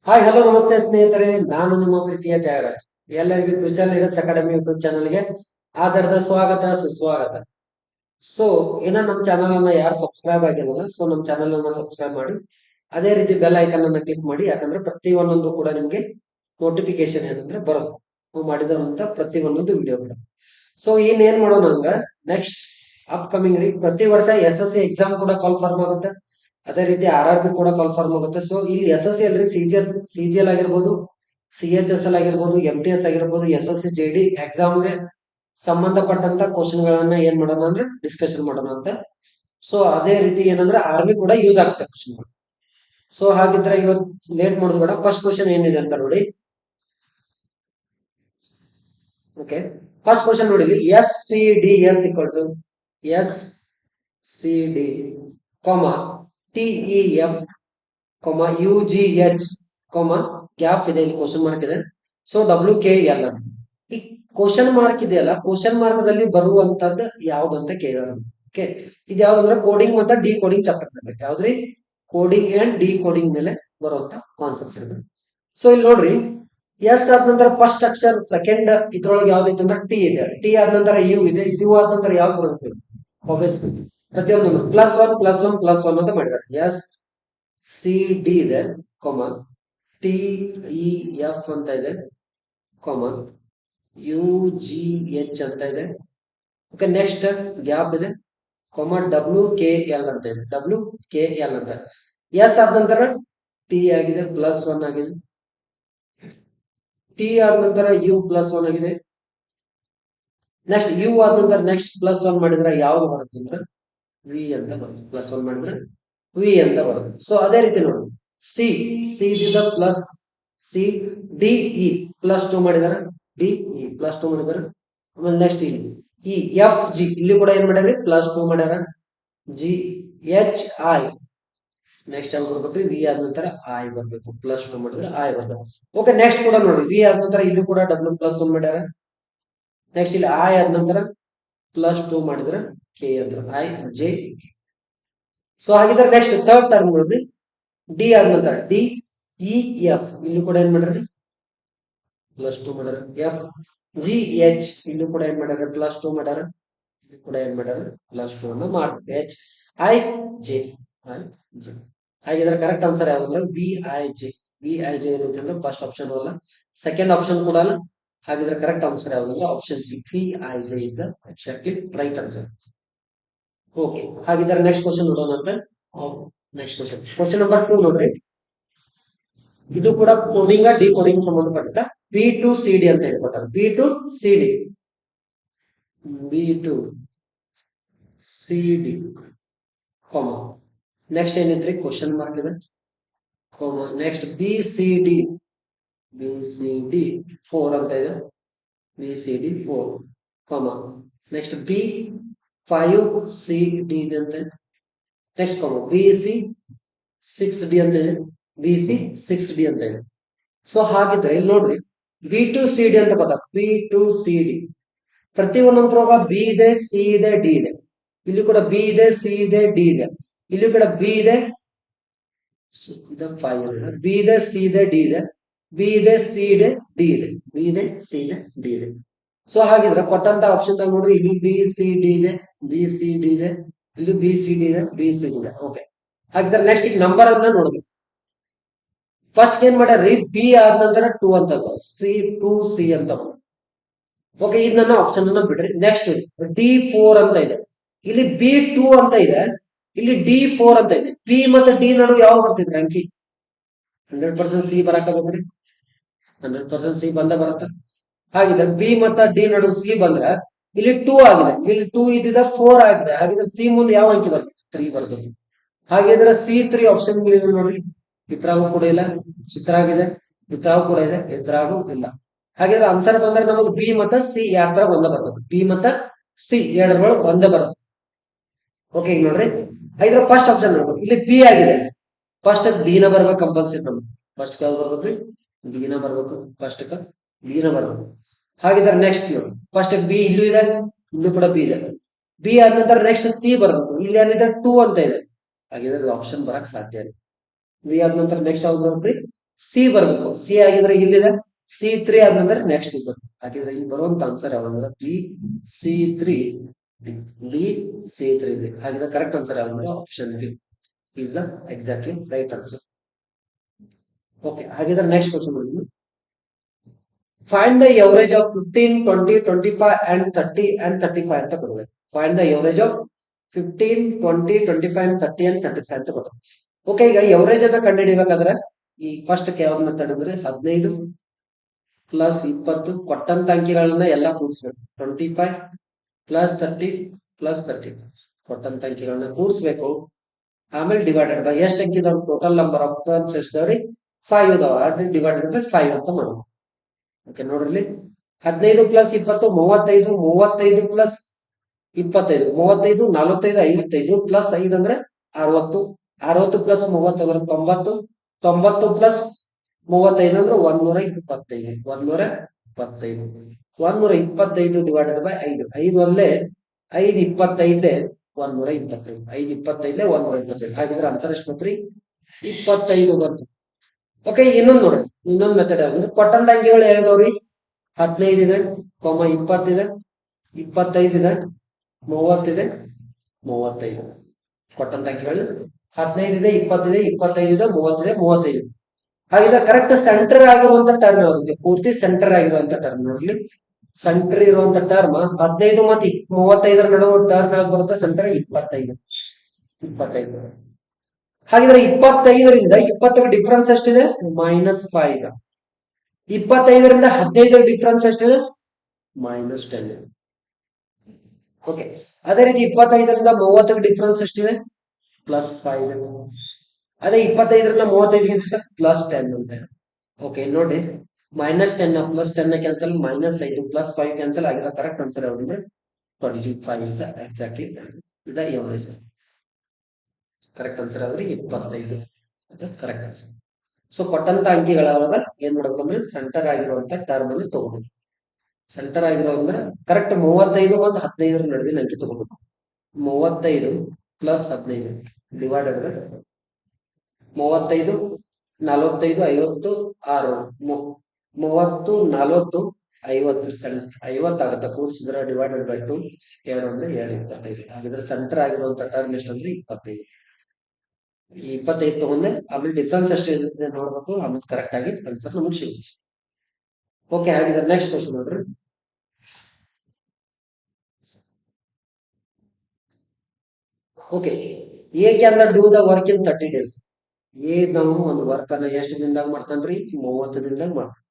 Hi hello ನಮಸ್ತೆ ಸ್ನೇಹಿತರೆ, ನಾನು ನಿಮ್ಮ ಪ್ರೀತಿಯ ತ್ಯಾಗರಾಜ್. ಎಲ್ಲರಿಗೂ ಫ್ಯೂಚರ್ ಲೀಡರ್ಸ್ ಅಕಾಡೆಮಿ ಯೂಟ್ಯೂಬ್ ಚಾನಲ್ಗೆ ಆಧಾರದ ಸ್ವಾಗತ ಸುಸ್ವಾಗತ. ಸೊ ಇನ್ನ ನಮ್ಮ ಚಾನಲ್ ಅನ್ನ ಯಾರು ಸಬ್ಸ್ಕ್ರೈಬ್ ಆಗಿರಲ್ಲ, ಸೊ ನಮ್ಮ ಚಾನಲ್ ಅನ್ನ ಸಬ್ಸ್ಕ್ರೈಬ್ ಮಾಡಿ, ಅದೇ ರೀತಿ ಬೆಲ್ ಐಕನ್ ಅನ್ನ ಕ್ಲಿಕ್ ಮಾಡಿ. ಯಾಕಂದ್ರೆ ಪ್ರತಿ ಒಂದೊಂದು ಕೂಡ ನಿಮ್ಗೆ ನೋಟಿಫಿಕೇಶನ್ ಏನಂದ್ರೆ ಬರುತ್ತೆ, ನಾವು ಮಾಡಿದಂತ ಪ್ರತಿ ಒಂದೊಂದು ವಿಡಿಯೋ ಕೂಡ. ಸೊ ಏನ್ ಮಾಡೋಣ ಅಂದ್ರೆ, ನೆಕ್ಸ್ಟ್ ಅಪ್ಕಮಿಂಗ್ ಪ್ರತಿ ವರ್ಷ SSC ಎಕ್ಸಾಮ್ ಕೂಡ ಕಾಲ್ ಫಾರ್ಮ್ ಆಗುತ್ತೆ. ಅದೇ ರೀತಿ RRB ಕೂಡ ಕಾಲ್ ಫಾರ್ಮ್ ಆಗುತ್ತೆ. ಸೊ ಇಲ್ಲಿ SSC ಅಲ್ರಿ CGL ಆಗಿರ್ಬೋದು, CHSL ಆಗಿರ್ಬೋದು, MTS ಆಗಿರ್ಬೋದು, SSC JD ಎಕ್ಸಾಮ್ಗೆ ಸಂಬಂಧಪಟ್ಟಂತ ಕ್ವಶನ್ ಗಳನ್ನ ಏನ್ ಮಾಡೋಣ ಅಂದ್ರೆ ಡಿಸ್ಕಷನ್ ಮಾಡೋಣ ಅಂತ. ಸೊ ಅದೇ ರೀತಿ ಏನಂದ್ರೆ ಆರ್ಮಿ ಕೂಡ ಯೂಸ್ ಆಗುತ್ತೆ ಕ್ವಶನ್ಗಳು. ಸೊ ಹಾಗಿದ್ರೆ ಇವತ್ತು ಲೇಟ್ ಮಾಡೋದು ಬೇಡ, ಫಸ್ಟ್ ಕ್ವಶನ್ ಏನಿದೆ ಅಂತ ನೋಡಿ. ಓಕೆ, ಫಸ್ಟ್ ಕ್ವಶನ್ ನೋಡಿ, SCDS equal to SCD, TEF, UGH, gap ಇದೆ, ಇಲ್ಲಿ ಕ್ವಶನ್ ಮಾರ್ಕ್ ಇದೆ. ಸೊ WKL ಅಂತ ಈ ಕ್ವಶನ್ ಮಾರ್ಕ್ ಇದೆಯಲ್ಲ, ಕ್ವಶನ್ ಮಾರ್ಕ್ ದಲ್ಲಿ ಬರುವಂತದ್ದು ಯಾವ್ದಂತ ಕೇಳಿದಾರೆ. ಓಕೆ, ಇದು ಯಾವ್ದಂದ್ರೆ ಕೋಡಿಂಗ್ ಮತ್ತೆ ಡಿ ಕೋಡಿಂಗ್ ಚಾಪ್ಟರ್ ಮೇಲೆ, ಯಾವ್ದ್ರಿ ಕೋಡಿಂಗ್ ಅಂಡ್ ಡಿ ಕೋಡಿಂಗ್ ಮೇಲೆ ಬರುವಂತ ಕಾನ್ಸೆಪ್ಟ್ ಇದೆ. ಸೊ ಇಲ್ಲಿ ನೋಡ್ರಿ, ಎಸ್ ಆದ ನಂತರ ಫಸ್ಟ್ ಅಕ್ಷರ ಸೆಕೆಂಡ್ ಇದ್ರೊಳಗೆ ಯಾವ್ದೈತೆ ಅಂದ್ರೆ ಟಿ ಇದೆ, ಟಿ ಆದ ನಂತರ ಯು ಇದೆ, ಯು ಆದ ನಂತರ ಯಾವ್ದು ಬರುತ್ತೆ ಆಬ್ವಿಯಸ್ಲಿ ಪ್ರತಿಯೊಂದು +1+1+1 ಅಂತ ಮಾಡಿದ್ದಾರೆ. SCD ಇದೆ, TEF ಅಂತ ಇದೆ, UGH ಅಂತ ಇದೆ. ಓಕೆ, ನೆಕ್ಸ್ಟ್ ಗ್ಯಾಪ್ ಇದೆ, WKL ಅಂತ ಇದೆ, WKL ಅಂತ. ಎಸ್ ಆದ ನಂತರ ಟಿ ಆಗಿದೆ, +1 ಆಗಿದೆ. ಟಿ ಆದ ನಂತರ ಯು +1 ಆಗಿದೆ. ನೆಕ್ಸ್ಟ್ ಯು ಆದ ನಂತರ ನೆಕ್ಸ್ಟ್ +1 ಮಾಡಿದ್ರೆ ಯಾವ್ದು ಬರುತ್ತೆ ಅಂದ್ರೆ ವಿ ಅಂತ ಬರುತ್ತೆ. +1 ಮಾಡಿದ್ರೆ ವಿ ಅಂತ ಬರುತ್ತೆ. ಸೊ ಅದೇ ರೀತಿ ನೋಡಿ, C plus C, D E +2 ಮಾಡಿದಾರೆ, ಡಿ ಇ +2 ಮಾಡಿದಾರೆ. ಆಮೇಲೆ ನೆಕ್ಸ್ಟ್ ಇಲ್ಲಿ ಈ ಎಫ್ ಜಿ, ಇಲ್ಲಿ ಕೂಡ ಏನ್ ಮಾಡಿದ್ರಿ +2 ಮಾಡ್ಯಾರ. ಜಿ ಎಚ್ ಐ, ನೆಕ್ಸ್ಟ್ ಯಾವ್ದು ಬರ್ಬೇಕ್ರಿ, ವಿ ಆದ ನಂತರ ಐ ಬರ್ಬೇಕು, +2 ಮಾಡಿದ್ರೆ ಐ ಬರ್ತದೆ. ಓಕೆ, ನೆಕ್ಸ್ಟ್ ಕೂಡ ನೋಡ್ರಿ, ವಿ ಆದ ನಂತರ ಇಲ್ಲಿ ಕೂಡ W+1 ಮಾಡ್ಯಾರ. ನೆಕ್ಸ್ಟ್ ಇಲ್ಲಿ ಐ ಆದ ನಂತರ +2 ಮಾಡಿದ್ರೆ ಕೆ ಅಂತ, IJ. ಸೊ ಹಾಗಿದ್ರೆ ನೆಕ್ಸ್ಟ್ ಥರ್ಡ್ ಟರ್ಮ್ ನೋಡ್ರಿ, ಡಿ ಆದ ನಂತರ DEF, ಇಲ್ಲಿ ಕೂಡ ಏನ್ ಮಾಡ್ರಿ +2 ಮಾಡ್ಯಾರ. FGH, ಇಲ್ಲಿ ಕೂಡ ಏನ್ ಮಾಡ್ಯಾರ +2 ಮಾಡ್ಯಾರ, ಇಲ್ಲಿ ಕೂಡ ಏನ್ ಮಾಡ್ಯಾರ +2 ಅನ್ನು ಮಾಡ್ತಾರೆ. HIJ. ಹಾಗಿದ್ರೆ ಕರೆಕ್ಟ್ ಆನ್ಸರ್ ಯಾವ್ದಂದ್ರೆ VIJ ಏನೈತೆ ಅಂದ್ರೆ ಫಸ್ಟ್ ಆಪ್ಷನ್ ಅಲ್ಲ, ಸೆಕೆಂಡ್ ಆಪ್ಷನ್ ಕೂಡ ಅಲ್ಲ. ಹಾಗಿದ್ರೆ ಕರೆಕ್ಟ್ ಆನ್ಸರ್ ಯಾವ್ದಂದ್ರೆ option C, VIJ is the exactly right answer. Okay, ಹಾಗಿದ್ರೆ ನೆಕ್ಸ್ಟ್ ಕ್ವಶನ್ ನೋಡೋಣ ಅಂತ. ನೆಕ್ಸ್ಟ್ ಕ್ವಶನ್ ನಂಬರ್ 2 ನೋಡ್ರಿ, ಇದು ಕೂಡ ಕೋಡಿಂಗ್ ಡಿ ಕೋಡಿಂಗ್ ಸಂಬಂಧಪಟ್ಟ B2CD ಅಂತ ಹೇಳ್ಕೊತಾರೆ. B2CD, ನೆಕ್ಸ್ಟ್ ಏನೈತ್ರಿ ಕ್ವಶನ್ ಮಾರ್ಕ್ ಇದೆ, ನೆಕ್ಸ್ಟ್ BCD 4 ಅಂತ ಇದೆ, BCD 4, ನೆಕ್ಸ್ಟ್ B5CD ಅಂತ ಇದೆ. ನೆಕ್ಸ್ಟ್ BC6D ಅಂತ ಇದೆ, BC6D ಅಂತ ಇದೆ. ಸೊ ಹಾಗಿದ್ರೆ ಇಲ್ಲಿ ನೋಡ್ರಿ, B2CD ಅಂತ ಬರ್ತಾರೆ. B2CD ಪ್ರತಿ ಒಂದೊಂದ್ರೊಳಗ ಬಿ ಇದೆ, ಸಿ ಇದೆ, ಡಿ ಇದೆ. ಇಲ್ಲಿ ಕೂಡ ಬಿ ಇದೆ, ಸಿ ಇದೆ, ಡಿ ಇದೆ. ಇಲ್ಲಿ ಕೂಡ ಬಿ ಇದೆ, ಬಿ ಇದೆ, ಸಿ ಇದೆ, ಡಿ ಇದೆ. ಬಿ ಇದೆ, ಸಿ ಇದೆ, ಡಿ ಇದೆ. ಬಿ ಇದೆ, ಸಿ ಇದೆ, ಡಿ ಇದೆ. ಸೊ ಹಾಗಿದ್ರೆ ಕೊಟ್ಟಂತ ಆಪ್ಷನ್ ನೋಡ್ರಿ, ಇಲ್ಲಿ BCD ಇದೆ, BCD ಇದೆ, ಇಲ್ಲಿ BCD ಇದೆ, BCD ಇದೆ. ಓಕೆ, ಹಾಗಿದ್ರೆ ನೆಕ್ಸ್ಟ್ ಈಗ ನಂಬರ್ ಅನ್ನ ನೋಡ್ಬೇಕು. ಫಸ್ಟ್ ಏನ್ ಮಾಡ್ಯಾರ್ರಿ, ಬಿ ಆದ ನಂತರ 2 ಅಂತ, C2C ಅಂತ. ಓಕೆ, ಇದು ನನ್ನ ಆಪ್ಷನ್ ಅನ್ನ ಬಿಡ್ರಿ. ನೆಕ್ಸ್ಟ್ D4 ಅಂತ ಇದೆ, ಇಲ್ಲಿ B2 ಅಂತ ಇದೆ, ಇಲ್ಲಿ D4 ಅಂತ ಇದೆ. ಪಿ ಮತ್ತೆ ಡಿ ನಡು ಯಾವ ಬರ್ತಿದ್ರಿ ಅಂಕಿ? 100% ಸಿ ಬರಾಕಬೇಕ್ರಿ, 100% ಸಿ ಬಂದ ಬರುತ್ತ. ಹಾಗಿದ್ರೆ ಬಿ ಮತ್ತೆ ಡಿ ನಡು ಸಿ ಬಂದ್ರ ಇಲ್ಲಿ 2 ಆಗಿದೆ, ಇಲ್ಲಿ 2 ಇದ್ದಿದ್ದ 4 ಆಗಿದೆ. ಹಾಗಿದ್ರೆ ಸಿ ಮುಂದೆ ಯಾವ ಅಂಕಿ ಬರ್ತದೆ? 3 ಬರ್ತದೆ. ಹಾಗಿದ್ರೆ C3 ಆಪ್ಷನ್ ನೋಡ್ರಿ, ಇದ್ರಾಗೂ ಕೂಡ ಇಲ್ಲ, ಇದ್ರಾಗಿದೆ, ಇದ್ರಾಗೂ ಕೂಡ ಇದೆ, ಇದ್ರಾಗೂ ಇಲ್ಲ. ಹಾಗಿದ್ರೆ ಆನ್ಸರ್ ಬಂದ್ರೆ ನಮಗೆ ಬಿ ಮತ್ತು ಸಿ ಎರಡರಾಗ ಒಂದ ಬರ್ಬೇಕು, ಬಿ ಮತ್ತು ಸಿ ಎರಡರೊಳಗೆ ಒಂದೇ ಬರುತ್ತೆ. ಓಕೆ, ಈಗ ನೋಡ್ರಿ, ಇದ್ರ ಫಸ್ಟ್ ಆಪ್ಷನ್ ನೋಡ್ಬೇಕು, ಇಲ್ಲಿ ಬಿ ಆಗಿದೆ, ಫಸ್ಟ್ ಬಿ ನ ಬರ್ಬೇಕು ಕಂಪಲ್ಸರಿ. ನಮ್ಗೆ ಫಸ್ಟ್ ಯಾವ್ದು ಬರ್ಬೇಕ್ರಿ? ಬಿ ನ ಬರ್ಬೇಕು, ಫಸ್ಟ್ ಬಿ ನ ಬರ್ಬೇಕು. ಹಾಗಿದ್ರೆ ನೆಕ್ಸ್ಟ್ ನೋಡಿ, ಫಸ್ಟ್ ಬಿ ಇಲ್ಲೂ ಇದೆ, ಇಲ್ಲೂ ಕೂಡ ಬಿ ಇದೆ. ಬಿ ಆದ ನಂತರ ನೆಕ್ಸ್ಟ್ ಸಿ ಬರ್ಬೇಕು, ಇಲ್ಲಿ ಏನಿದೆ 2 ಅಂತ ಇದೆ. ಹಾಗಿದ್ರೆ ಆಪ್ಷನ್ ಬರಕ್ ಸಾಧ್ಯ ಇಲ್ಲ. ಬಿ ಆದ ನಂತರ ನೆಕ್ಸ್ಟ್ ಯಾವ್ದು ಬರ್ಬೇಕ್ರಿ? ಸಿ ಬರ್ಬೇಕು. ಸಿ ಆಗಿದ್ರೆ ಇಲ್ಲಿದೆ C3 ಆದ ನಂತರ ನೆಕ್ಸ್ಟ್ ಇಲ್ಲಿ ಬರುತ್ತೆ. ಹಾಗಿದ್ರೆ ಇಲ್ಲಿ ಬರುವಂತ answer ಯಾವಂದ್ರೆ B C3 B C3 ಇದೆ. ಹಾಗಿದ್ರೆ ಕರೆಕ್ಟ್ ಆನ್ಸರ್ ಯಾವಂದ್ರೆ option B is the exactly right answer. Okay, ಹಾಗಿದ್ರೆ ನೆಕ್ಸ್ಟ್ ಕ್ವಶನ್ ನೋಡಿ. Find the average of 15, 20, 25 and 30 and 35 ಅಂತ ಕೊಡಬೇಕು. Find the average of 15, 20, 25 and 30 and 35 ಅಂತ ಕೊಡಬೇಕು. ಓಕೆ, ಈಗ ಎವರೇಜ್ ಅನ್ನ ಕಂಡುಹಿಡಿಬೇಕಾದ್ರೆ ಈ ಫಸ್ಟ್ ಯಾವ ಮೆಥಡ್ ಅಂದ್ರೆ 15 ಪ್ಲಸ್ 20 ಕೊಟ್ಟಂತ ಅಂಕಿಗಳನ್ನ ಎಲ್ಲ ಕೂಡಿಸ್ಬೇಕು. 25 ಪ್ಲಸ್ 30 ಪ್ಲಸ್ 30 ಕೊಟ್ಟಂತ ಅಂಕಿಗಳನ್ನ ಕೂಡಿಸ್ಬೇಕು. ಆಮೇಲೆ ಡಿವೈಡೆಡ್ ಬೈ ಎಷ್ಟು ಅಂಕಿ ಇದಾವ, ಟೋಟಲ್ ನಂಬರ್ ಆಫ್ ಟರ್ಮ್ಸ್ ಎಷ್ಟಿದಾವ್ರಿ 5 ಇದಾವ, ಡಿವೈಡೆಡ್ ಬೈ 5 ಅಂತ ಮಾಡೋದು. ಓಕೆ ನೋಡ್ರಿ, 15 ಪ್ಲಸ್ 20 35, 35 ಪ್ಲಸ್ 25 35, 45 55 ಪ್ಲಸ್ 5 ಅಂದ್ರೆ 60, 60 ಪ್ಲಸ್ 30 ಅಂದ್ರೆ 90, 90 ಪ್ಲಸ್ 35 ಅಂದ್ರೆ 125, 125, 125 ಡಿವೈಡೆಡ್ ಬೈ 5, 5 ಒಂದ್ಲೆ 5 25 125, 5 25 125. ಹಾಗಿದ್ರೆ ಆನ್ಸರ್ ಎಷ್ಟು ಬಂತ್ರಿ 25 ಬಂತು. ಓಕೆ, ಇನ್ನೊಂದು ನೋಡ್ರಿ, ಇನ್ನೊಂದು ಮೆಥಡ್ ಯಾವ್ದು, ಕೊಟ್ಟಂತ ಅಂಕಿಗಳು ಹೇಳಿದವ್ರಿ 15 ಇದೆ, 20 ಇದೆ, 25 ಇದೆ, 30 ಇದೆ, 35 ಕೊಟ್ಟಂತ ಅಂಕಿಗಳು 15 ಇದೆ, 20 ಇದೆ, 25 ಇದೆ, 30 ಇದೆ, 35. ಹಾಗಿದ್ರೆ ಕರೆಕ್ಟ್ ಸೆಂಟರ್ ಆಗಿರುವಂತ ಟರ್ಮ್ ಯಾವ್ದಿದೆ, ಪೂರ್ತಿ ಸೆಂಟರ್ ಆಗಿರುವಂತ ಟರ್ಮ್ ನೋಡ್ಲಿ. ಸೆಂಟರ್ ಇರುವಂತ ಟರ್ಮ್ 15 ಮತ್ತು 35 ನಡುವೆ ಟರ್ಮ್ ಯಾವ್ದು ಬರುತ್ತೆ, ಸೆಂಟರ್ 25. ಹಾಗಿದ್ರೆ 25ರಿಂದ 20ಗೆ ಡಿಫ್ರೆನ್ಸ್ ಎಷ್ಟಿದೆ, -5. 25ರಿಂದ 15 ಡಿಫ್ರೆನ್ಸ್ ಎಷ್ಟಿದೆ, -10. ಓಕೆ, ಅದೇ ರೀತಿ 25ರಿಂದ 30ಗೆ ಡಿಫ್ರೆನ್ಸ್ ಎಷ್ಟಿದೆ, +5. ಅದೇ 25ರಿಂದ 35ಗೆ +10 ಅಂತ. ಓಕೆ, ನೋಡಿ -10 +10 ಕ್ಯಾನ್ಸಲ್, -5 +5 ಕ್ಯಾನ್ಸಲ್ ಆಗಿದೆ. ಕರೆಕ್ಟ್ ಆನ್ಸರ್ ಯಾವುದು, 25 is the exactly the average. Correct answer ಆದ್ರೆ 25 ಕರೆಕ್ಟ್ ಆನ್ಸರ್. ಸೊ ಕೊಟ್ಟಂತ ಅಂಕಿಗಳಾವಾಗ ಏನ್ ಮಾಡ್ಬೇಕು ಅಂದ್ರೆ ಸೆಂಟರ್ ಆಗಿರುವಂತ ಟರ್ಮ್ ಅನ್ನು ತಗೋಬೇಕು. ಸೆಂಟರ್ ಆಗಿರೋ ಅಂದ್ರೆ ಕರೆಕ್ಟ್ 35 ಮತ್ತು 15 ನಡುವಿನ ಅಂಕಿ ತಗೋಬೇಕು. 35 ಪ್ಲಸ್ 15 ಡಿವೈಡೆಡ್ ಬೈ 35 45 50 6 30 40 50 ಆಗುತ್ತೆ. ಕೂಡಿಸಿದ್ರೆ ಡಿವೈಡೆಡ್ ಬೈ 2 2 ಅಂದ್ರೆ 2 25. ಹಾಗಿದ್ರೆ ಸೆಂಟರ್ ಆಗಿರುವಂತ ಟರ್ಮ್ ಎಷ್ಟಂದ್ರೆ 25. ಈ 25 ತಗೊಂಡೆ, ಆಮೇಲೆ ಡಿಫ್ರೆನ್ಸ್ ಎಷ್ಟಿದೆ ನೋಡ್ಬೇಕು, ಆಮೇಲೆ ಕರೆಕ್ಟ್ ಆಗಿ ಆನ್ಸರ್ ನಮಗೆ ಸಿಗುತ್ತೆ. ಓಕೆ, ಹಾಗಿದ್ರೆ ನೆಕ್ಸ್ಟ್ ಕ್ವಶನ್ ನೋಡ್ರಿ. Okay, A can do the work in 30 days. A ನಾವು ಒಂದು ವರ್ಕ್ ಅನ್ನ ಎಷ್ಟು ದಿನದಾಗ ಮಾಡ್ತಾನ್ರಿ, 30 ದಿನದಾಗ ಮಾಡ್ತಾನೆ.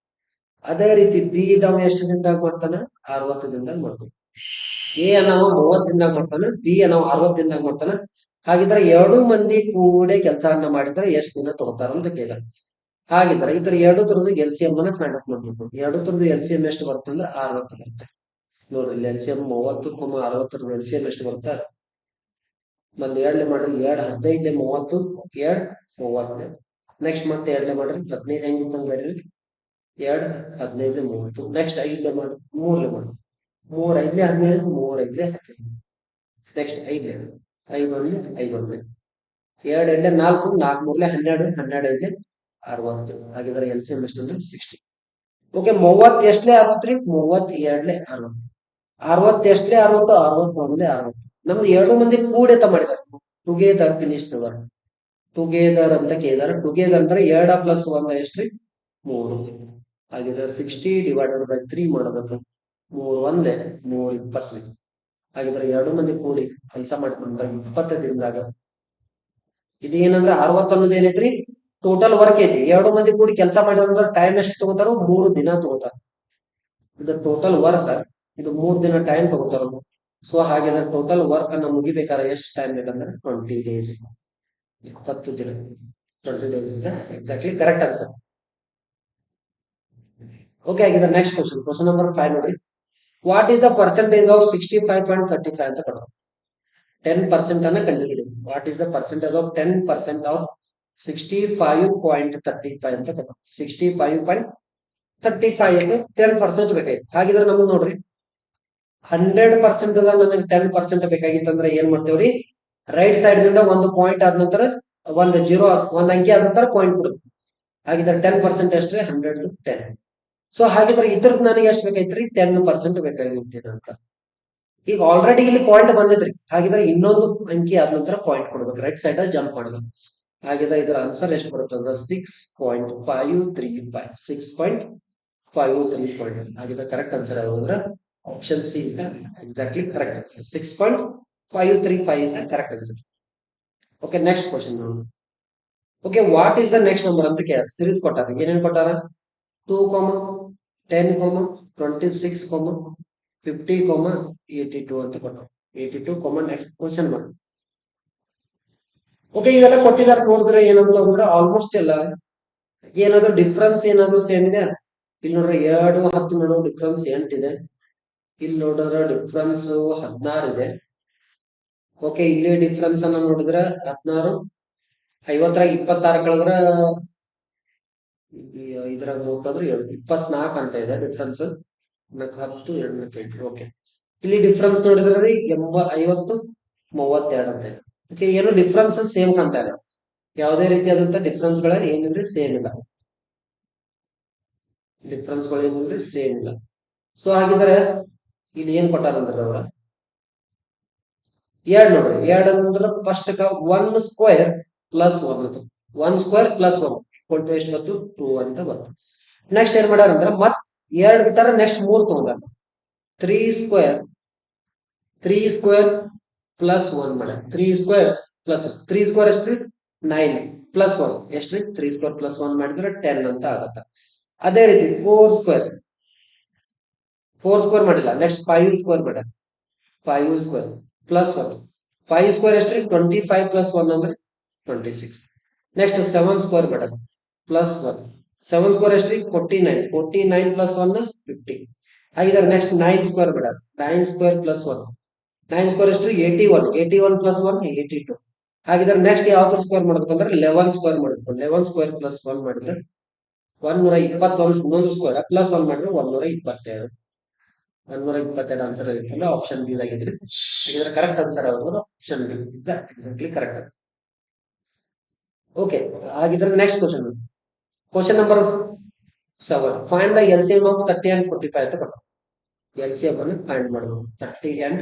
ಅದೇ ರೀತಿ ಬಿ ನಾವು ಎಷ್ಟು ದಿನದಾಗ ಮಾಡ್ತಾನೆ, 60 ದಿನದಾಗ ಮಾಡ್ತಾನೆ. ಎ ನಾವು 30 ದಿನದಾಗ ಮಾಡ್ತಾನೆ, ಬಿ ನಾವು 60 ದಿನದಾಗ ಮಾಡ್ತಾನೆ. ಹಾಗಿದ್ರೆ 2 ಮಂದಿ ಕೂಡೆ ಕೆಲಸವನ್ನ ಮಾಡಿದ್ರೆ ಎಷ್ಟು ದಿನ ತಗೋತಾರ ಅಂತ ಕೇಳ. ಹಾಗಿದ್ರೆ ಇದ್ರ 2 ತರದ LCM ಅನ್ನ ಫೈಂಡ್ ಔಟ್ ಮಾಡ್ಬೇಕು. 2 ತರದ LCM ಎಷ್ಟು ಬರುತ್ತೆ ಅಂದ್ರೆ 60 ಬರುತ್ತೆ. ನೋಡ್ರಿ, ಇಲ್ಲಿ LCM 30, 60 LCM ಎಷ್ಟು ಬರುತ್ತೆ, ಮತ್ತೆ 2 ಮಾಡ್ರಿ, 2 15 30, 2 30. ನೆಕ್ಸ್ಟ್ ಮತ್ತೆ 2 ಮಾಡ್ರಿ, 15 ಹೆಂಗಿತ್ತು ಬರ್ರಿ, 2 15 30. ನೆಕ್ಸ್ಟ್ 5 ಮಾಡಿ, 3 ಮಾಡಿ, 3 5 15, 3 5 15. ನೆಕ್ಸ್ಟ್ 5 5 1 5 1, 2 2 4, 4 3 12, 12 5 60. ಹಾಗಿದ್ರೆ LCM ಎಷ್ಟು ಅಂದ್ರೆ 60. ಓಕೆ, 30 ಎಷ್ಟಲೇ 60 ರೀ, 32 60. 60 ಎಷ್ಟಲೇ 60, 61 60. ನಮ್ದು 2 ಮಂದಿ ಕೂಡೆತ ಮಾಡಿದಾರೆ, together finish the work. Together ಅಂತ ಕೇಳಿದಾರೆ. ಟುಗೆದರ್ ಅಂದ್ರೆ 2 + 1 ಎಷ್ಟ್ರಿ, 3. ಹಾಗಿದ್ರೆ 60 ಡಿವೈಡೆಡ್ ಬೈ 3 ಮಾಡಬೇಕು. 3 1 3 20. ಹಾಗಿದ್ರೆ 2 ಮಂದಿ ಕೂಡಿ ಕೆಲಸ ಮಾಡ್ಕೊಂಡ್ರೆ 20 ದಿನದಾಗ. ಇದು ಏನಂದ್ರೆ 60 ಅನ್ನೋದು ಏನೈತ್ರಿ, ಟೋಟಲ್ ವರ್ಕ್ ಐತಿ. 2 ಮಂದಿ ಕೂಡಿ ಕೆಲಸ ಮಾಡಿದ್ರೆ ಟೈಮ್ ಎಷ್ಟು ತಗೋತಾರೋ, 3 ದಿನ ತಗೋತಾರ. ಇದು ಟೋಟಲ್ ವರ್ಕ್, ಇದು 3 ದಿನ ಟೈಮ್ ತಗೋತಾರ. ಸೊ ಹಾಗಿದ್ರೆ ಟೋಟಲ್ ವರ್ಕ್ ಅನ್ನ ಮುಗಿಬೇಕಾದ್ರೆ ಎಷ್ಟು ಟೈಮ್ ಬೇಕಂದ್ರೆ 20 days. 20 ದಿನ, 20 days is exactly correct answer. Okay, ಹಾಗಿದ್ರೆ ನೆಕ್ಸ್ಟ್ ಕ್ವಶನ್ ನಂಬರ್ 5 ನೋಡ್ರಿ. What is the percentage of 65.35 ಅಂತ ಕೊಡೋದು. 10% ಅನ್ನ ಕಂಡುಹಿಡಿದು. What is the percentage of 10% of 65.35 ಅಂತ ಕೊಡೋದು. 65.35 ಅಂತ 10% ಬೇಕಾಗಿತ್ತು. ಹಾಗಿದ್ರೆ ನಮ್ಗೆ ನೋಡ್ರಿ 100% ನನಗೆ 10% ಬೇಕಾಗಿತ್ತಂದ್ರೆ ಏನ್ ಮಾಡ್ತೇವ್ರಿ, ರೈಟ್ ಸೈಡ್ ದಿಂದ ಒಂದು ಪಾಯಿಂಟ್ ಆದ ನಂತರ ಒಂದು 0, ಒಂದು ಅಂಕಿ ಆದ ನಂತರ ಪಾಯಿಂಟ್ ಕೊಡ್ಬೇಕು. ಹಾಗಿದ್ರೆ 10% ಎಷ್ಟ್ರಿ 100 10. ಸೊ ಹಾಗಿದ್ರೆ ಇದ್ರದ್ದು ನನಗೆ ಎಷ್ಟು ಬೇಕಾಯ್ತ್ರಿ 10% ಬೇಕಾಗಿತ್ತು ಅಂತ. ಈಗ ಆಲ್ರೆಡಿ ಇಲ್ಲಿ ಪಾಯಿಂಟ್ ಬಂದಿದ್ರಿ, ಹಾಗಿದ್ರೆ ಇನ್ನೊಂದು ಅಂಕಿ ಆದ ನಂತರ ಪಾಯಿಂಟ್ ಕೊಡ್ಬೇಕು, ರೈಟ್ ಸೈಡ್ ಜಂಪ್ ಮಾಡ್ಬೇಕು. ಹಾಗಿದ್ರೆ ಇದರ ಆನ್ಸರ್ ಎಷ್ಟು ಬರುತ್ತೆ ಅಂದ್ರೆ 6.535 6.535. ಹಾಗಿದ್ರೆ ಕರೆಕ್ಟ್ ಆನ್ಸರ್ ಯಾವುದು ಅಂದ್ರೆ option C is the exactly correct answer. 6.535 is the correct answer. Okay, next question ನೋಡಿ. Okay, what is the next number ಅಂತ ಕೇಳ ಸಿರೀಸ್ ಕೊಟ್ಟಾರ. ಏನೇನ್ ಕೊಟ್ಟಾರ? 2, 10, 26, 50, 82 ಅಂತ ಕೊಟ್ಟರು. 82, ನೆಕ್ಸ್ಟ್ ಕ್ವಶನ್ ಮಾಡಿ. ಓಕೆ, ಇವೆಲ್ಲ ಕೊಟ್ಟಿದ್ದಾರೆ ನೋಡಿದ್ರೆ ಏನಂತ ಅಂದ್ರೆ ಆಲ್ಮೋಸ್ಟ್ ಎಲ್ಲ ಏನಾದ್ರು ಡಿಫ್ರೆನ್ಸ್ ಏನಾದ್ರು ಸೇಮ್ ಇದೆ. ಇಲ್ಲಿ ನೋಡ್ರಿ 2, 10 ನಡುವೆ ಡಿಫ್ರೆನ್ಸ್ 8 ಇದೆ. ಇಲ್ಲಿ ನೋಡಿದ್ರೆ ಡಿಫ್ರೆನ್ಸ್ 16 ಇದೆ. ಓಕೆ, ಇಲ್ಲಿ ಡಿಫ್ರೆನ್ಸ್ ಅನ್ನ ನೋಡಿದ್ರೆ 16, 50 26 ಕಳೆದ್ರೆ ಇದ್ರಾಗ ನೋಡಿದ್ರೆ 24 ಅಂತ ಇದೆ ಡಿಫ್ರೆನ್ಸ್. 10, 8. ಓಕೆ, ಇಲ್ಲಿ ಡಿಫ್ರೆನ್ಸ್ ನೋಡಿದ್ರೆ 50, 32 ಅಂತ ಇದೆ. ಓಕೆ, ಏನು ಡಿಫ್ರೆನ್ಸ್ ಸೇಮ್ ಕಾಣ್ತಾ ಇಲ್ಲ. ಯಾವುದೇ ರೀತಿಯಾದಂತ ಡಿಫ್ರೆನ್ಸ್ ಗಳ ಏನಿಲ್ರಿ ಸೇಮ್ ಇಲ್ಲ. ಡಿಫ್ರೆನ್ಸ್ ಗಳು ಏನಿಲ್ರಿ ಸೇಮ್ ಇಲ್ಲ. ಸೊ ಹಾಗಿದ್ರೆ ಇಲ್ಲಿ ಏನ್ ಕೊಟ್ಟಾರಂದ್ರೆ ಅವ್ರ 2 ನೋಡ್ರಿ. 2 ಅಂದ್ರೆ first 1 square plus 1 1 square plus 1 ಕೊಟ್ಟು ಎಷ್ಟು ಬಂತು 2 ಅಂತ ಬಂತು. ನೆಕ್ಸ್ಟ್ ಏನ್ ಮಾಡ್ಯಾರಂದ್ರ ಮತ್ 2 ಬಿಟ್ಟಾರ ನೆಕ್ಸ್ಟ್ 3 ತಗೊಂಡಾರ. 3 ಸ್ಕ್ವೇರ್ ಪ್ಲಸ್ 1 ಮಾಡ್ಯಾರ. 3 ಸ್ಕ್ವೇರ್ ಪ್ಲಸ್ 3 ಸ್ಕ್ವೇರ್ ಎಷ್ಟ್ರಿ 9 ಪ್ಲಸ್ 1 ಎಷ್ಟ್ರಿ 3 ಸ್ಕ್ವೇರ್ ಪ್ಲಸ್ 1 ಮಾಡಿದ್ರೆ 10 ಅಂತ ಆಗತ್ತ. ಅದೇ ರೀತಿ 4 ಸ್ಕ್ವೇರ್ ಮಾಡಿಲ್ಲ. ನೆಕ್ಸ್ಟ್ 5 ಸ್ಕ್ವೇರ್ ಮಾಡ್ಯಾರ. 5 ಸ್ಕ್ವೇರ್ ಪ್ಲಸ್ 1 5 ಸ್ಕ್ವೇರ್ ಎಷ್ಟ್ರಿ 25 ಪ್ಲಸ್ 1 ಅಂದ್ರೆ 26. ನೆಕ್ಸ್ಟ್ 7 ಸ್ಕ್ವೇರ್ ಮಾಡ್ಯಾರ ಪ್ಲಸ್ 1 7 ಸ್ಕ್ವೇರ್ ಎಷ್ಟ್ರಿ 49 ಪ್ಲಸ್ 1 50. ಹಾಗಿದ್ರೆ ನೆಕ್ಸ್ಟ್ 9 ಸ್ಕ್ವೇರ್ ಮಾಡ್ಯಾರ. 9 ಸ್ಕ್ವೇರ್ ಪ್ಲಸ್ 1 9 ಸ್ಕ್ವೇರ್ ಎಷ್ಟ್ರಿ 81 ಪ್ಲಸ್ 1 82. ಹಾಗಿದ್ರೆ ನೆಕ್ಸ್ಟ್ ಯಾವ ಸ್ಕ್ವೇರ್ ಮಾಡ್ಬೇಕಂದ್ರೆ 11 ಸ್ಕ್ವೇರ್ ಮಾಡಬೇಕು. 11 ಸ್ಕ್ವೇರ್ ಪ್ಲಸ್ 1 ಮಾಡಿದ್ರೆ 121. ಇನ್ನೊಂದು ಸ್ಕ್ವೇರ್ ಪ್ಲಸ್ 1 ಮಾಡಿದ್ರೆ 122. 122 ಆನ್ಸರ್ ಆಗಿತ್ತಲ್ಲ ಆಪ್ಷನ್ ಬಿ ಆಗಿದ್ರಿ. ಇದರ ಕರೆಕ್ಟ್ ಆನ್ಸರ್ ಯಾವುದು? Option B exactly correct answer. Okay, ಹಾಗಿದ್ರೆ next question number 7. Find the LCM of 30 and 45 ಅಂತ ಕೊಟ್ಟು LCM ಅನ್ನು ಫೈಂಡ್ ಮಾಡಬೇಕು. 30 and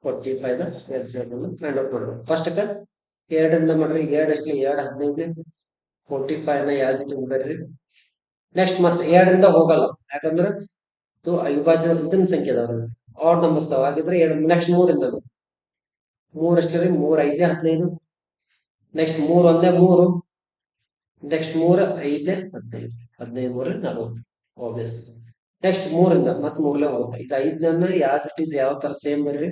45 ದ LCM ಅನ್ನು ಫೈಂಡ್ ಔಟ್ ಮಾಡಬೇಕು. ಫಸ್ಟ್ 2 ಮಾಡ್ರಿ. 2 ಎಷ್ಟು 2 15. 45 ನ ಯಾಸ್ ಇಟ್ ಇಸ್ ಬರ್ರಿ. ನೆಕ್ಸ್ಟ್ ಮತ್ತೆ 2 ಹೋಗಲ್ಲ, ಯಾಕಂದ್ರೆ ಅವಿಭಾಜ್ಯ ಇದನ್ನ ಸಂಖ್ಯೆ ಅದಾವ, ಆಡ್ ನಂಬರ್ಸ್ ಅದಾವ. ಹಾಗಿದ್ರೆ ನೆಕ್ಸ್ಟ್ 3 3 ಎಷ್ಟ್ರಿ 3 5 15. ನೆಕ್ಸ್ಟ್ 3 1 3. Next 3 5 15 15 3 40 obvious. ನೆಕ್ಸ್ಟ್ 3 ಮತ್ತೆ 3 ಹೋಗುತ್ತೆ. ಇದು 5 ಯಾಸ್ ಇಟ್ ಇಸ್ ಯಾವ ತರ ಸೇಮ್ ಬರ್ರಿ.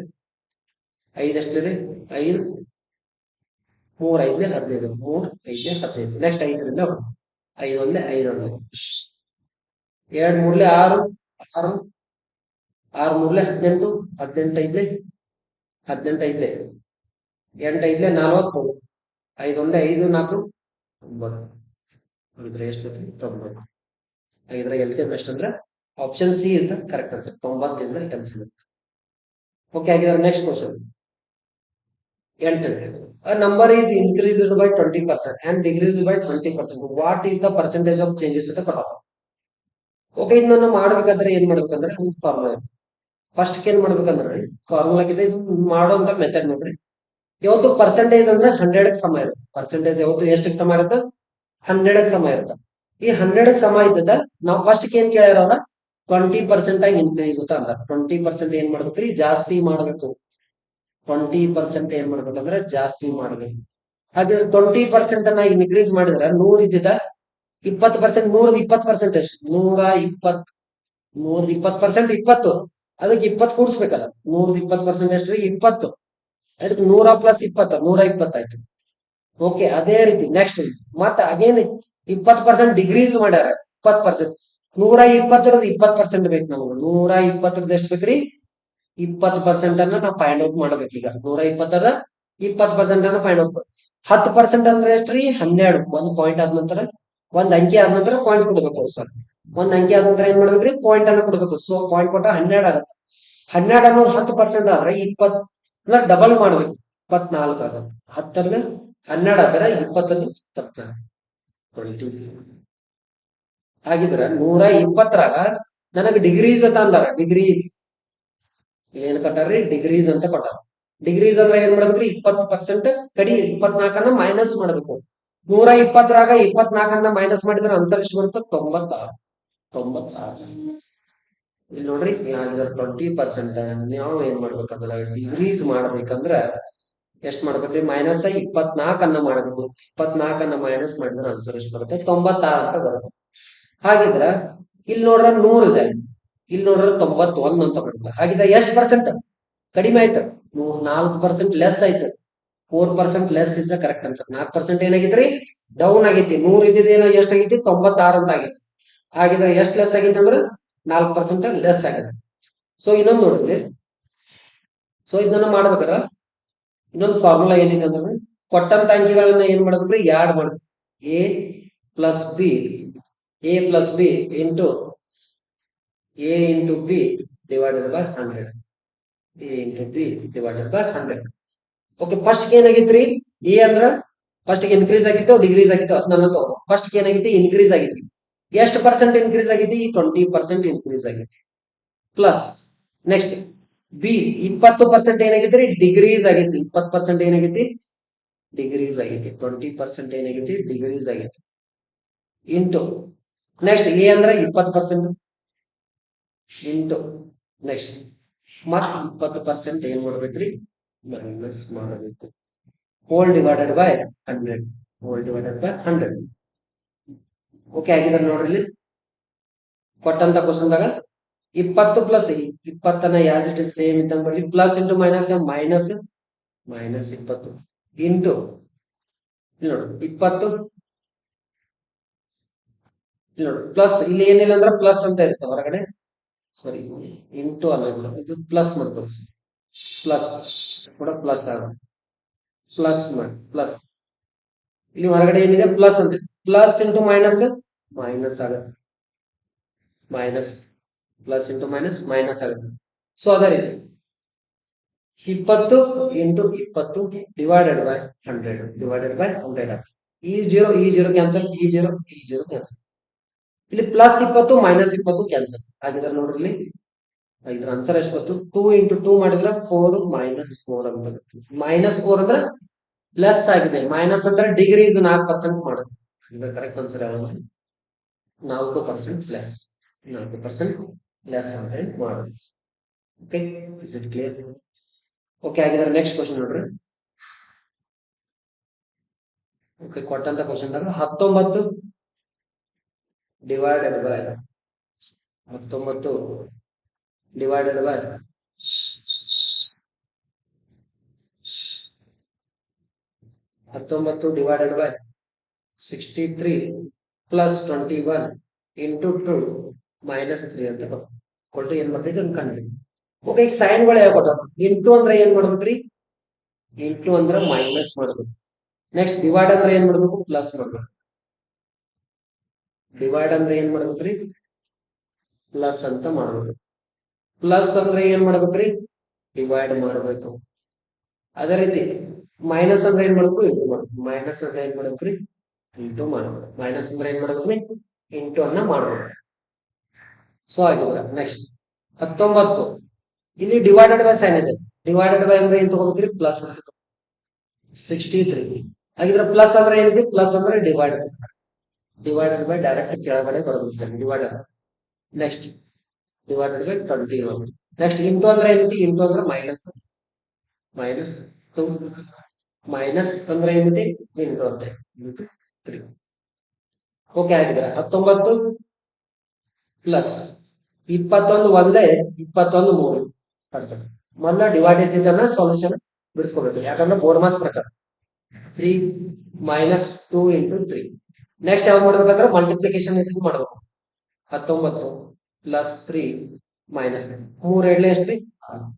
5 ಎಷ್ಟ್ರಿ 5 3 5 15 3 5 15. ನೆಕ್ಸ್ಟ್ 5 5 1 5 1 2 3 6 6 6 3 18 18 5 18 5 8 5 40 5 1 5 4 9. ಇದ್ರೆ ಎಷ್ಟು 90. ಹಾಗಿದ್ರೆ LCM ಎಷ್ಟಂದ್ರೆ option C is the correct answer. 90 is the LCM. Okay, ಹಾಗಿದ್ರೆ next question 8. A number is increased by 20% and decreased by 20%. What is the percentage of changes ಅಂತ ಕೊಟ್ಟಾರ. ಓಕೆ, ಇದನ್ನ ಮಾಡ್ಬೇಕಾದ್ರೆ ಏನ್ ಮಾಡ್ಬೇಕಂದ್ರೆ ಒಂದು ಫಾರ್ಮುಲಾ ಇದೆ. ಫಸ್ಟ್ ಏನ್ ಮಾಡ್ಬೇಕಂದ್ರೆ ಫಾರ್ಮುಲಾ ಇದೆ, ಇದು ಮಾಡುವಂತ ಮೆಥಡ್ ನೋಡ್ರಿ. ಯಾವತ್ತು ಪರ್ಸೆಂಟೇಜ್ ಅಂದ್ರೆ 100 ಸಮ ಇರುತ್ತೆ. ಪರ್ಸೆಂಟೇಜ್ ಯಾವತ್ತು ಎಷ್ಟಕ್ಕೆ ಸಮ ಇರುತ್ತೆ 100 ಸಮ ಇರುತ್ತೆ. ಈ 100 ಸಮ ಇದ್ದದ ನಾವು ಫಸ್ಟ್ ಏನ್ ಕೇಳ್ಯಾರ ಅವ್ರ 20% ಆಗಿ ಇನ್ಕ್ರೀಸ್ ಅಂತ. 20% ಏನ್ ಮಾಡ್ಬೇಕ್ರಿ ಜಾಸ್ತಿ ಮಾಡ್ಬೇಕು. 20% ಏನ್ ಮಾಡ್ಬೇಕಂದ್ರೆ ಜಾಸ್ತಿ ಮಾಡ್ಬೇಕು. ಹಾಗೆ 20% ಅನ್ನ ಇನ್ಕ್ರೀಸ್ ಮಾಡಿದ್ರೆ 100 ಇದ್ದಿದ್ದ 20%, 120% ಎಷ್ಟು 120% 20 ಅದಕ್ಕೆ 20 ಕೂಡಿಸ್ಬೇಕಲ್ಲ. 120% ಎಷ್ಟ್ರಿ 20. ಅದಕ್ಕೆ 100 ಪ್ಲಸ್ 20 120 ಆಯ್ತು. ಓಕೆ, ಅದೇ ರೀತಿ ನೆಕ್ಸ್ಟ್ ಮತ್ತೆ ಅಗೇನ್ 20% ಡಿಗ್ರೀಸ್ ಮಾಡ್ಯಾರ. 20% 120 20% ಬೇಕು ನಮ್ಗೆ. 120 ಎಷ್ಟು ಬೇಕ್ರಿ 20% ಅನ್ನ ನಾವು ಫೈಂಡ್ ಔಟ್ ಮಾಡ್ಬೇಕು. ಈಗ 120 20% ಅನ್ನ ಫೈಂಡ್ ಔಟ್. 10% ಅಂದ್ರೆ ಎಷ್ಟ್ರಿ 12. ಒಂದು ಪಾಯಿಂಟ್ ಆದ ನಂತರ ಒಂದ್ ಅಂಕಿ ಆದ ನಂತರ ಪಾಯಿಂಟ್ ಕೊಡ್ಬೇಕು. ಸರ್ ಒಂದ್ ಅಂಕಿ ಆದ ನಂತರ ಏನ್ ಮಾಡ್ಬೇಕ್ರಿ ಪಾಯಿಂಟ್ ಅನ್ನ ಕೊಡ್ಬೇಕು. ಸೊ ಪಾಯಿಂಟ್ ಕೊಟ್ಟ 12 ಆಗುತ್ತೆ. 12 ಅನ್ನೋದು 10% ಆದ್ರೆ 20 ಡಬಲ್ ಮಾಡ್ಬೇಕು 24 ಆಗತ್ತೆ. 10 12 ಆದ್ರೆ 20 20. ಹಾಗಿದ್ರ 120ರಾಗ ನನಗೆ ಡಿಗ್ರೀಸ್ ಅಂತ ಅಂದಾರ. ಡಿಗ್ರೀಸ್ ಏನ್ ಕೊಟ್ಟಾರ್ರಿ? ಡಿಗ್ರೀಸ್ ಅಂತ ಕೊಟ್ಟಾರ. ಡಿಗ್ರೀಸ್ ಅಂದ್ರೆ ಏನ್ ಮಾಡ್ಬೇಕ್ರಿ? 20% ಕಡಿ 24 ಮೈನಸ್ ಮಾಡ್ಬೇಕು. 120ರಾಗ 24 ಮೈನಸ್ ಮಾಡಿದ್ರೆ ಆನ್ಸರ್ ಎಷ್ಟು ಬರುತ್ತೆ? 96. 96 ಇಲ್ಲಿ ನೋಡ್ರಿ, 20% ನಾವು ಏನ್ ಮಾಡ್ಬೇಕಂದ್ರ ಡಿಗ್ರೀಸ್ ಮಾಡ್ಬೇಕಂದ್ರ ಎಷ್ಟ್ ಮಾಡ್ಬೇಕ್ರಿ? ಮೈನಸ್ 24 ಮಾಡ್ಬೇಕು. 24 ಮೈನಸ್ ಮಾಡಿದ್ರೆ ಆನ್ಸರ್ ಎಷ್ಟು ಬರುತ್ತೆ? 96 ಅಂತ ಬರುತ್ತೆ. ಹಾಗಿದ್ರ ಇಲ್ಲಿ ನೋಡ್ರ 100 ಇದೆ, ಇಲ್ಲಿ ನೋಡ್ರ 91 ಅಂತ ಬರುತ್ತೆ. ಹಾಗಿದ್ರೆ ಎಷ್ಟು ಪರ್ಸೆಂಟ್ ಕಡಿಮೆ ಆಯ್ತು? 4% ಲೆಸ್ ಆಯ್ತು. 4% less is the correct answer. 4% ಏನಾಗಿತ್ರಿ? ಡೌನ್ ಆಗೈತಿ. 100 ಇದ್ದಿದ್ದೇನೋ ಎಷ್ಟಾಗೈತಿ? 96 ಅಂತ ಆಗೈತಿ. ಹಾಗಿದ್ರೆ ಎಷ್ಟು ಲೆಸ್ ಆಗೈತಿ ಅಂದ್ರೆ 4% ಲೆಸ್ ಆಗಿದೆ. ಸೊ ಇನ್ನೊಂದು ನೋಡ್ರಿ, ಸೊ ಇದನ್ನ ಮಾಡ್ಬೇಕಾರ ಇನ್ನೊಂದು ಫಾರ್ಮುಲಾ ಏನಿದೆ ಅಂದ್ರೆ ಕೊಟ್ಟಂತ ಅಂಕಿಗಳನ್ನ ಏನ್ ಮಾಡ್ಬೇಕ್ರಿ? ಯಾಡ್ ಮಾಡ್ಬೇಕು. A plus B into A into B divided by 100. A into B divided by 100. Okay, first ಏನಾಗಿತ್ರಿ? ಎ ಅಂದ್ರ ಫಸ್ಟ್ ಇನ್ಕ್ರೀಸ್ ಆಗಿತ್ತು, ಡಿಗ್ರೀಸ್ ಆಗಿತ್ತು, ಅದ್ ನನ್ನ ತಗೋ. ಫಸ್ಟ್ ಏನಾಗಿತ್ತು? ಇನ್ಕ್ರೀಸ್ ಆಗಿತ್ತು. ಎಷ್ಟು ಪರ್ಸೆಂಟ್ ಇನ್ಕ್ರೀಸ್ ಆಗೈತಿ? 20% ಇನ್ಕ್ರೀಸ್ ಆಗೈತಿ. ಪ್ಲಸ್ ನೆಕ್ಸ್ಟ್ ಬಿ 20% ಏನಾಗೈತಿ? ಡಿಗ್ರೀಸ್ ಆಗೈತಿ. 20% ಏನಾಗೈತಿ? ಡಿಗ್ರೀಸ್ ಆಗೈತಿ. 20% ಏನಾಗೈತಿ? ಡಿಗ್ರೀಸ್ ಆಗೈತಿ. ಇಂಟು ನೆಕ್ಸ್ಟ್ ಎ ಅಂದ್ರ 20% ಇಂಟು ನೆಕ್ಸ್ಟ್ ಮತ್ 20% ಏನ್ ಮಾಡ್ಬೇಕ್ರಿ? ಮೈನಸ್ ಮಾಡಬೇಕು. Whole divided by 100. Whole divided by 100. Okay ಆಗಿದ್ರೆ ನೋಡ್ರಿ, ಇಲ್ಲಿ ಕೊಟ್ಟಂತ ಕ್ವಶನ್ದಾಗ 20 plus 20 as it is same ಇದ್ದಂಗೆ ಬರಲಿ. Plus into minus minus 20 into ಇಲ್ಲಿ ನೋಡಿ 20 ಇಲ್ಲಿ ನೋಡಿ ಪ್ಲಸ್, ಇಲ್ಲಿ ಏನಿಲ್ಲ ಅಂದ್ರೆ ಪ್ಲಸ್ ಅಂತ ಇರುತ್ತೆ ಹೊರಗಡೆ. ಸಾರಿ, ಇಂಟು ಅಲ್ಲ, ಇದು ಪ್ಲಸ್ ಮಾಡ್ಕೊಳ್ಳಿ. ಪ್ಲಸ್ ಕೂಡ ಪ್ಲಸ್ ಆಗುತ್ತೆ. ಪ್ಲಸ್ ಮಾಡಿ ಪ್ಲಸ್, ಇಲ್ಲಿ ಹೊರಗಡೆ ಏನಿದೆ? ಪ್ಲಸ್ ಅಂತ. ಪ್ಲಸ್ ಇಂಟು ಮೈನಸ್ ಮೈನಸ್ ಆಗುತ್ತೆ. Minus plus into minus minus ಆಗುತ್ತೆ. ಸೊ ಅದೇ ರೀತಿ 20 into 20 divided by 100 divided by 100. ಈ ಜೀರೋ ಕ್ಯಾನ್ಸಲ್, ಈ ಜೀರೋ ಕ್ಯಾನ್ಸಲ್. ಇಲ್ಲಿ ಪ್ಲಸ್ 20 ಮೈನಸ್ 20 ಕ್ಯಾನ್ಸಲ್ ಆಗಿದ್ರೆ ನೋಡ್ರಿ, ಇಲ್ಲಿ ಇದ್ರ ಆನ್ಸರ್ ಎಷ್ಟು ಬಂತು? 2 ಇಂಟು 2 ಮಾಡಿದ್ರೆ 4 ಮೈನಸ್ 4 ಅಂತ ಬರುತ್ತೆ. ಮೈನಸ್ 4 ಅಂದ್ರೆ ಲೆಸ್ ಆಗಿದೆ. ಮೈನಸ್ ಅಂದ್ರೆ ಡಿಗ್ರೀಸ್ 4% ಮಾಡೋದು. ಇದ್ರ ಕರೆಕ್ಟ್ ಆನ್ಸರ್ ಯಾವುದು? 4% ಲೆಸ್. 4% ಲೆಸ್ ಅಂತ ಹೇಳಿ ಮಾಡೋದು. Okay, is it clear? Okay ಆಗಿದ್ರೆ ನೆಕ್ಸ್ಟ್ ಕ್ವಶನ್ ನೋಡ್ರಿ. ಓಕೆ, ಕೊಟ್ಟಂತ question 19 divided by 19 divided by 19 divided by 63 plus 21 into 2 minus 3 ಅಂತ ಬರ್ತದೆ. ಕೊಟ್ಟು ಏನ್ ಬರ್ತೈತೆ ಅಂತ ಕಂಡು. ಓಕೆ, ಈಗ ಸೈನ್ಗಳು ಹೇಳ್ಕೊಟ್ಟ. ಇಂಟು ಅಂದ್ರೆ ಏನ್ ಮಾಡ್ಬೇಕ್ರಿ? ಇಂಟು ಅಂದ್ರೆ ಮೈನಸ್ ಮಾಡ್ಬೇಕು. ನೆಕ್ಸ್ಟ್ ಡಿವೈಡ್ ಅಂದ್ರೆ ಏನ್ ಮಾಡ್ಬೇಕು? ಪ್ಲಸ್ ಮಾಡ್ಬೇಕು. ಡಿವೈಡ್ ಅಂದ್ರೆ ಏನ್ ಮಾಡ್ಬೇಕ್ರಿ? ಪ್ಲಸ್ ಅಂತ ಮಾಡ್ಬೇಕು. ಪ್ಲಸ್ ಅಂದ್ರೆ ಏನ್ ಮಾಡ್ಬೇಕ್ರಿ? ಡಿವೈಡ್ ಮಾಡ್ಬೇಕು. ಅದೇ ರೀತಿ ಮೈನಸ್ ಅಂದ್ರೆ ಏನ್ ಮಾಡ್ಬೇಕು? ಇಂಟು ಮಾಡ್ಬೇಕು. ಮೈನಸ್ ಅಂದ್ರೆ ಏನ್ ಮಾಡ್ಬೇಕ್ರಿ? ಇಂಟು ಮಾಡ್ಬೇಕು. ಮೈನಸ್ ಅಂದ್ರೆ ಏನ್ ಮಾಡ್ಬೇಕ್ರಿ? ಇಂಟು ಅನ್ನ ಮಾಡ್ಬೇಕು. ಸೊ ಆಗಿದ್ರೆ ನೆಕ್ಸ್ಟ್ 19 ಇಲ್ಲಿ ಡಿವೈಡೆಡ್ ಬೈ ಸೈನ್ ಇದೆ. ಡಿವೈಡೆಡ್ ಬೈ ಅಂದ್ರೆ ಏನ್ ತಗೋಬೇಕ್ರಿ? ಪ್ಲಸ್ ಅಂತ. 63 ಹಾಗಿದ್ರೆ ಪ್ಲಸ್ ಅಂದ್ರೆ ಏನಿದೆ? ಪ್ಲಸ್ ಅಂದ್ರೆ ಡಿವೈಡೆಡ್ ಬೈ ಡೈರೆಕ್ಟ್ ಕೆಳಗಡೆ ಬರುತ್ತೆ. Divided next divided by 21. Next into ಅಂದ್ರೆ ಏನೈತಿ? ಇಂಟು ಅಂದ್ರೆ ಮೈನಸ್ 2 ಮೈನಸ್ ಅಂದ್ರೆ ಏನೈತಿ? ಇಂಟು ಅಂತ ಇಂಟು 3. ಓಕೆ ಆಗಿದ್ರೆ 19 ಪ್ಲಸ್ 21 ಒಂದೇ 21 3 ಬರ್ತದೆ. ಮೊದಲ ಡಿವೈಡೆಡ್ ಇಂದ ಸೊಲ್ಯೂಷನ್ ಬಿಡಿಸ್ಕೋಬೇಕು, ಯಾಕಂದ್ರೆ ಬೋರ್ಡ್ ಮಾಸ್ ಪ್ರಕಾರ 3 ಮೈನಸ್ 2 ಇಂಟು 3. ನೆಕ್ಸ್ಟ್ ಯಾವ್ದು ಮಾಡ್ಬೇಕಂದ್ರೆ ಮಲ್ಟಿಪ್ಲಿಕೇಶನ್ ಇದು ಮಾಡ್ಬೇಕು. 19 ಪ್ಲಸ್ 3 ಮೈನಸ್ 3 ಎಡ್ಲೆ ಎಷ್ಟ್ರಿ?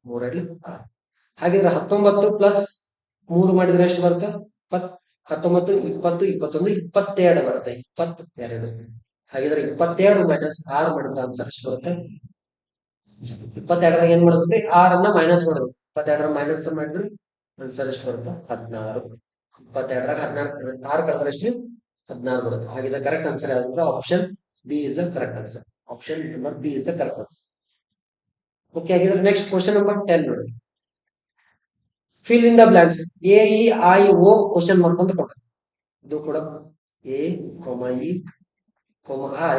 3 ಎಡ್ಲೆ 6. ಹಾಗಿದ್ರೆ 19 ಪ್ಲಸ್ 3 ಮಾಡಿದ್ರೆ ಎಷ್ಟು ಬರುತ್ತೆ? 19 20 21 22 ಬರುತ್ತೆ. 22. ಹಾಗಿದ್ರೆ 22 ಮೈನಸ್ 6 ಮಾಡಿದ್ರೆ ಆನ್ಸರ್ ಎಷ್ಟು ಬರುತ್ತೆ? 22 ಏನ್ ಮಾಡ್ಬೇಕು? 6 ಮೈನಸ್ ಮಾಡ್ಬೇಕು. 22 ಮೈನಸ್ ಮಾಡಿದ್ರೆ ಆನ್ಸರ್ ಎಷ್ಟು ಬರುತ್ತೆ? 16. 22 16 6 ಕಳೆದ್ರೆ ಎಷ್ಟು? 16 ಬರುತ್ತೆ. ಹಾಗಿದ್ರೆ ಕರೆಕ್ಟ್ ಆನ್ಸರ್ ಯಾವ್ದಂದ್ರೆ option B is the correct answer. Option number B is the correct answer. Okay, ಹಾಗಿದ್ರೆ ನೆಕ್ಸ್ಟ್ ಕ್ವಶನ್ ನಂಬರ್ 10 ನೋಡಿ. Fill in the blanks. A E I O question mark ಅಂತ ಕೊಟ್ಟ. ಇದು ಕೂಡ A E I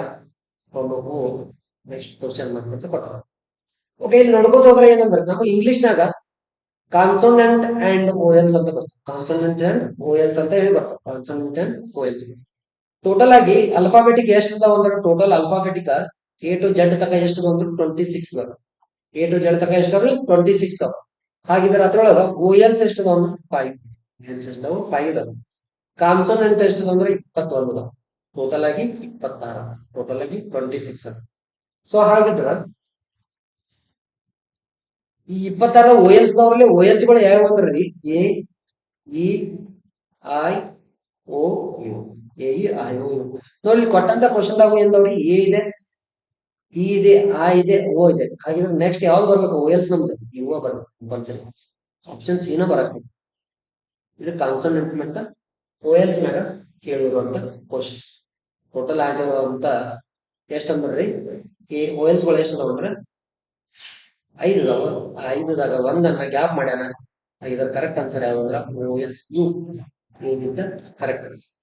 O next question mark ಅಂತ ಕೊಟ್ಟ. Okay, ಇಲ್ಲಿ ನೋಡ್ಕೋತ ಹೋದ್ರೆ ಏನಂದ್ರೆ ನಾವು ಇಂಗ್ಲಿಷ್ ನಾಗ ಕಾನ್ಸೋನೆಂಟ್ ಅಂಡ್ ಓಎಲ್ಸ್ ಅಂತ ಬರ್ತದೆ. ಕಾನ್ಸೋನೆಂಟ್ ಅಂಡ್ ಓಎಲ್ಸ್ ಅಂತ ಹೇಳಿ ಬರ್ತದೆ. ಕಾನ್ಸೋನೆಂಟ್ ಅಂಡ್ ಓಎಲ್ಸ್ ಟೋಟಲ್ ಆಗಿ ಅಲ್ಫಾಬೆಟಿಕ್ ಎಷ್ಟು ಅದಾವ ಅಂದ್ರೆ total alphabetic A to Z ತಕ ಎಷ್ಟು ಬಂದ್ರು 26 ಅದಾವ. ಎ ಟು ಜೆಡ್ ತಕ ಎಷ್ಟು ಅದಾವ 26 ಅದಾವ. ಹಾಗಿದ್ರೆ ಅದ್ರೊಳಗ ಓಎಲ್ಸ್ ಎಷ್ಟು ಅದಾವ ಅಂದ್ರೆ 5. ಓಎಲ್ಸ್ ಎಷ್ಟು ಅದಾವ 5 ಅದಾವ. ಕಾನ್ಸೋನೆಂಟ್ ಎಷ್ಟು ಅದಾವ ಅಂದ್ರೆ 21 ಅದಾವ. ಟೋಟಲ್ ಆಗಿ 26. ಟೋಟಲ್ ಆಗಿ 26 ಅದ. ಸೊ ಹಾಗಿದ್ರ ಈ 26 ಓಎಲ್ಸ್ ದವರಲ್ಲಿ ಓಎಲ್ಸ್ ಗಳು ಯಾವ ಅಂದ್ರಿ A E I O U. A E I O U ನೋಡಿ. ಕೊಟ್ಟಂತ ಕ್ವಶನ್ ದಾಗ ಏನ್ ನೋಡಿ ಎ ಇದೆ, ಇ ಇದೆ, ಆ ಇದೆ, ಓ ಇದೆ. ಹಾಗಿದ್ರೆ ನೆಕ್ಸ್ಟ್ ಯಾವ್ದು ಬರ್ಬೇಕು ಓಎಲ್ಸ್ ನಮ್ದು ಯು ಬರ್ಬೇಕು ಕಂಪಲ್ಸರಿ. ಆಪ್ಷನ್ ಸಿ ನ ಬರಬೇಕು. ಇದು ಕಾನ್ಸೋನೆಂಟ್ ಮತ್ತ ಓಎಲ್ಸ್ ಮ್ಯಾಗ ಕೇಳಿರುವಂತ ಕ್ವಶನ್. ಟೋಟಲ್ ಆಗಿರುವಂತ ಎಷ್ಟ್ ಅಂದ್ರಿ ಎ ಓಎಲ್ಸ್ ಗಳು ಎಷ್ಟು ಅದಾವ ಅಂದ್ರೆ 5 ಅದಾವ. 5ದಾಗ ಒಂದನ್ನ ಗ್ಯಾಪ್ ಮಾಡ್ಯಾನ. ಇದರ ಕರೆಕ್ಟ್ ಆನ್ಸರ್ ಯಾವಂದ್ರ ಓಎಲ್ಸ್ U is the correct answer.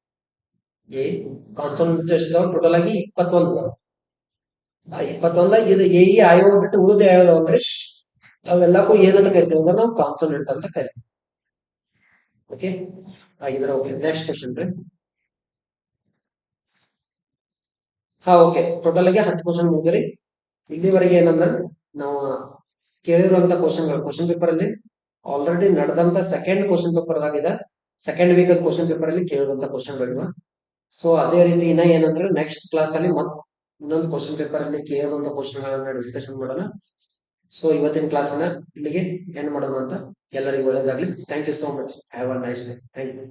A consonant ಎಷ್ಟು ಅದಾವ ಟೋಟಲ್ ಆಗಿ 21 ಅದಾವ. 21 ಇದು ಎ ಇ ಐ ಓ ಬಿಟ್ಟು ಉಳಿದ ಯಾವ್ದಾವ ಅಂದ್ರೆ ಅವೆಲ್ಲಕ್ಕೂ ಏನಂತ ಕರಿತೀವಿ ಅಂದ್ರೆ ನಾವು ಕಾನ್ಸೋನೆಂಟ್ ಅಂತ ಕರಿತೀವಿ. ಓಕೆ, ಹಾಗಿದ್ರೆ ಓಕೆ ನೆಕ್ಸ್ಟ್ ಕ್ವಶನ್ ರೀ. ಹಾ ಓಕೆ, ಟೋಟಲ್ ಆಗಿ 10 ಕ್ವಶನ್ ಮುಗಿದ್ರಿ. ಇಲ್ಲಿವರೆಗೆ ಏನಂದ್ರೆ ನಾವು ಕೇಳಿರುವಂತ ಕ್ವಶನ್ ಪೇಪರ್ ಅಲ್ಲಿ ಆಲ್ರೆಡಿ ನಡೆದಂತ ಸೆಕೆಂಡ್ ಕ್ವಶನ್ ಪೇಪರ್ ಆಗಿದೆ. ಸೆಕೆಂಡ್ ವೀಕ್ ಕ್ವಶನ್ ಪೇಪರ್ ಅಲ್ಲಿ ಕೇಳಿರುವಂತ ಕ್ವಶನ್ ಗಳಿವ. ಸೊ ಅದೇ ರೀತಿ ಇನ್ನ ಏನಂದ್ರೆ ನೆಕ್ಸ್ಟ್ ಕ್ಲಾಸ್ ಅಲ್ಲಿ ಇನ್ನೊಂದು ಕ್ವಶನ್ ಪೇಪರ್ ಅಲ್ಲಿ ಕೇಳಿರುವಂತ ಕ್ವಶನ್ ಗಳನ್ನ ಡಿಸ್ಕಷನ್ ಮಾಡೋಣ. ಸೊ ಇವತ್ತಿನ ಕ್ಲಾಸ್ ಅನ್ನ ಇಲ್ಲಿಗೆ ಎಂಡ್ ಮಾಡೋಣ ಅಂತ. ಎಲ್ಲರಿಗೂ ಒಳ್ಳೇದಾಗ್ಲಿ. Thank you so much. Have a nice day. Thank you.